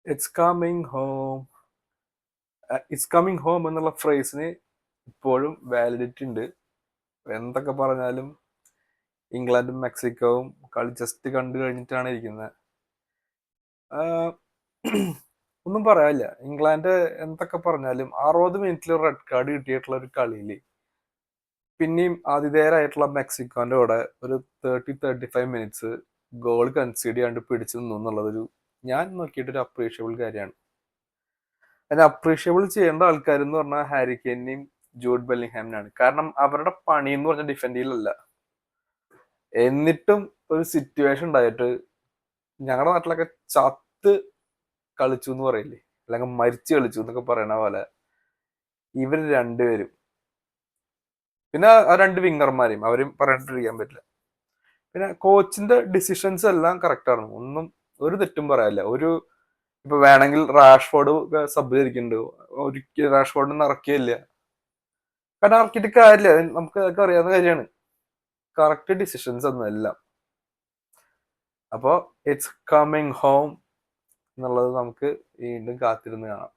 It's coming home. It's coming home എന്നുള്ള ഫ്രേസിന് ഇപ്പോഴും validity ഉണ്ട്. എന്തൊക്കെ പറഞ്ഞാലും ഇംഗ്ലണ്ടും മെക്സിക്കോവും കളി ജസ്റ്റ് കണ്ടു കഴിഞ്ഞിട്ടാണ് ഇരിക്കുന്നത്. ഒന്നും പറയാനില്ല. ഇംഗ്ലണ്ട് എന്തൊക്കെ പറഞ്ഞാലും 60 മിനിറ്റിൽ റെഡ് കാർഡ് കിട്ടിയിട്ടുള്ള ഒരു കളിയിൽ പിന്നെയും ആതിഥേയരായിട്ടുള്ള മെക്സിക്കോന്റെ കൂടെ ഒരു 35 മിനിറ്റ്സ് ഗോൾ കൺസീഡ് ചെയ്യാണ്ട് പിടിച്ചു നിന്നു എന്നുള്ളതൊരു ഞാൻ നോക്കിയിട്ടൊരു അപ്രീഷിയബിൾ കാര്യമാണ്. അതിന് അപ്രീഷിയബിൾ ചെയ്യേണ്ട ആൾക്കാർ എന്ന് പറഞ്ഞാൽ ഹാരി കെയിനെയും ജൂഡ് ബെല്ലിംഗ്ഹാമിനാണ്. കാരണം അവരുടെ പണി എന്ന് പറഞ്ഞ ഡിഫൻഡിലല്ല. എന്നിട്ടും ഒരു സിറ്റുവേഷൻ ഉണ്ടായിട്ട് ഞങ്ങളുടെ നാട്ടിലൊക്കെ ചത്ത് കളിച്ചു എന്ന് പറയില്ലേ, അല്ലെങ്കിൽ മരിച്ചു കളിച്ചു എന്നൊക്കെ പറയണ പോലെ ഇവർ രണ്ടുപേരും, പിന്നെ ആ രണ്ട് വിങ്ങർമാരെയും അവരും പറയാണ്ടിരിക്കാൻ പറ്റില്ല. പിന്നെ കോച്ചിന്റെ ഡിസിഷൻസ് എല്ലാം കറക്റ്റ് ആണ്. ഒന്നും ഒരു തെറ്റും പറയാനില്ല. ഇപ്പൊ വേണമെങ്കിൽ റാഷ്ഫോർഡ് സബ് ചെയ്തിരിക്കുന്നുണ്ട്, ഒരിക്കലും റാഷ്ഫോർഡിനെ ഇറക്കിയില്ല. കാരണം ഇറക്കിയിട്ട് കാര്യമില്ല, നമുക്ക് അതൊക്കെ അറിയാവുന്ന കാര്യമാണ്. കറക്റ്റ് ഡിസിഷൻസ് ഒന്നും എല്ലാം. അപ്പോൾ ഇറ്റ്സ് കമ്മിങ് ഹോം എന്നുള്ളത് നമുക്ക് വീണ്ടും കാത്തിരുന്ന് കാണാം.